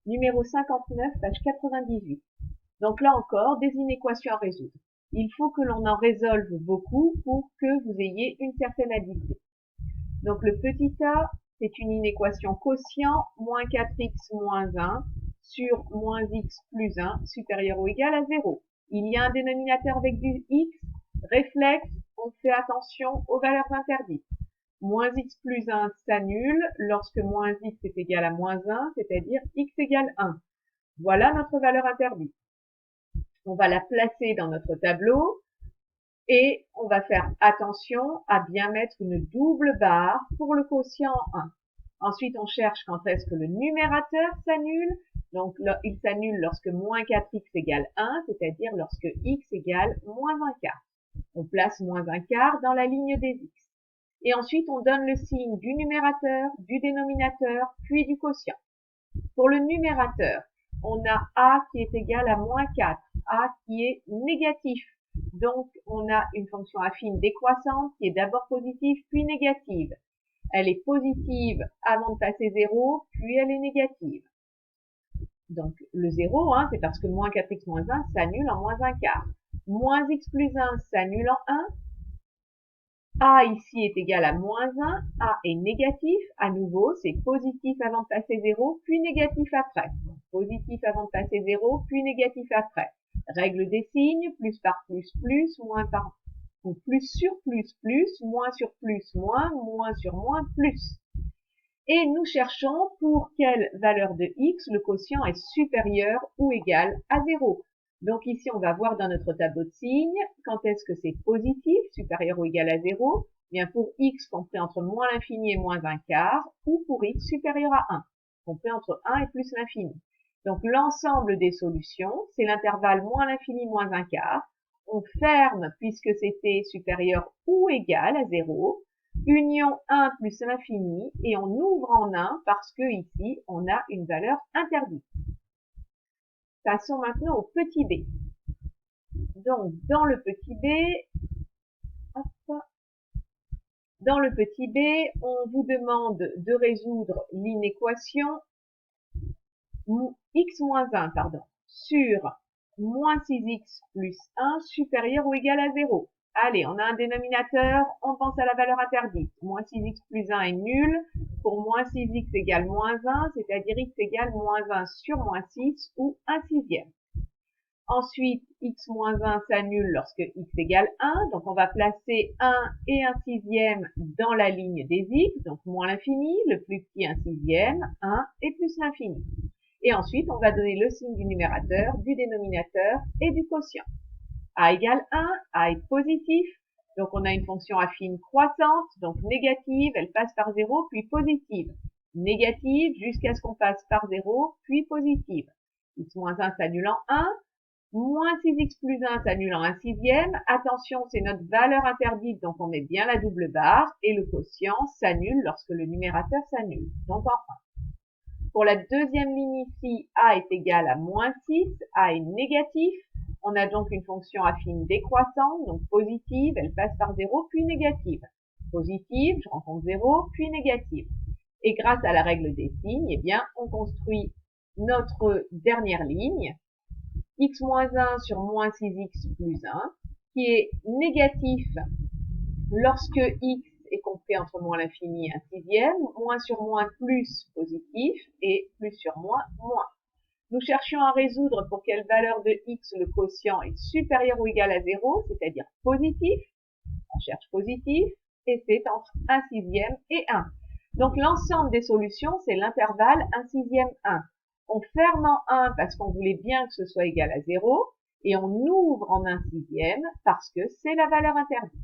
Numéro 59, page 98. Donc là encore, des inéquations à résoudre. Il faut que l'on en résolve beaucoup pour que vous ayez une certaine habileté. Donc le petit a, c'est une inéquation quotient moins 4x moins 1 sur moins x plus 1 supérieur ou égal à 0. Il y a un dénominateur avec du x, réflexe, on fait attention aux valeurs interdites. Moins x plus 1 s'annule lorsque moins x est égal à moins 1, c'est-à-dire x égale 1. Voilà notre valeur interdite. On va la placer dans notre tableau et on va faire attention à bien mettre une double barre pour le quotient 1. Ensuite, on cherche quand est-ce que le numérateur s'annule. Donc, il s'annule lorsque moins 4x égale 1, c'est-à-dire lorsque x égale moins 1 quart. On place moins 1 quart dans la ligne des x. Et ensuite, on donne le signe du numérateur, du dénominateur, puis du quotient. Pour le numérateur, on a a qui est égal à moins 4, a qui est négatif. Donc, on a une fonction affine décroissante qui est d'abord positive puis négative. Elle est positive avant de passer 0, puis elle est négative. Donc, le 0, c'est parce que moins 4x moins 1 s'annule en moins 1 quart. Moins x plus 1 s'annule en 1. A ici est égal à moins 1, A est négatif, à nouveau c'est positif avant de passer 0, puis négatif après. Donc, positif avant de passer 0, puis négatif après. Règle des signes, plus par plus, moins par, ou plus sur plus, moins sur plus, moins sur moins, plus. Et nous cherchons pour quelle valeur de x le quotient est supérieur ou égal à 0. Donc ici, on va voir dans notre tableau de signes, quand est-ce que c'est positif, supérieur ou égal à 0, bien pour x compris entre moins l'infini et moins un quart, ou pour x supérieur à 1, compris entre 1 et plus l'infini. Donc l'ensemble des solutions, c'est l'intervalle moins l'infini moins un quart. On ferme puisque c'était supérieur ou égal à 0, union 1 plus l'infini, et on ouvre en 1 parce que ici, on a une valeur interdite. Passons maintenant au petit b. Donc, dans le petit b, on vous demande de résoudre l'inéquation x-1, sur moins 6x plus 1 supérieur ou égal à 0. Allez, on a un dénominateur, on pense à la valeur interdite. Moins 6x plus 1 est nul. Pour moins 6x égale moins 1, c'est-à-dire x égale moins 1 sur moins 6 ou 1 sixième. Ensuite, x moins 1 s'annule lorsque x égale 1. Donc, on va placer 1 et 1 sixième dans la ligne des x. Donc, moins l'infini, le plus petit 1 sixième, 1 et plus l'infini. Et ensuite, on va donner le signe du numérateur, du dénominateur et du quotient. A égale 1, A est positif. Donc, on a une fonction affine croissante, donc négative, elle passe par 0, puis positive. Négative jusqu'à ce qu'on passe par 0, puis positive. X moins 1 s'annule en 1. Moins 6x plus 1 s'annule en 1 sixième. Attention, c'est notre valeur interdite, donc on met bien la double barre. Et le quotient s'annule lorsque le numérateur s'annule, donc en 1. Pour la deuxième ligne ici, A est égal à moins 6, A est négatif. On a donc une fonction affine décroissante, donc positive, elle passe par 0, puis négative. Positive, je rencontre 0, puis négative. Et grâce à la règle des signes, eh bien, on construit notre dernière ligne, x moins 1 sur moins 6x plus 1, qui est négatif lorsque x est compris entre moins l'infini et 1 sixième, moins sur moins plus positif, et plus sur moins, moins. Nous cherchions à résoudre pour quelle valeur de x le quotient est supérieur ou égal à 0, c'est-à-dire positif. On cherche positif, et c'est entre 1 sixième et 1. Donc l'ensemble des solutions, c'est l'intervalle 1 sixième 1. On ferme en 1 parce qu'on voulait bien que ce soit égal à 0, et on ouvre en 1 sixième parce que c'est la valeur interdite.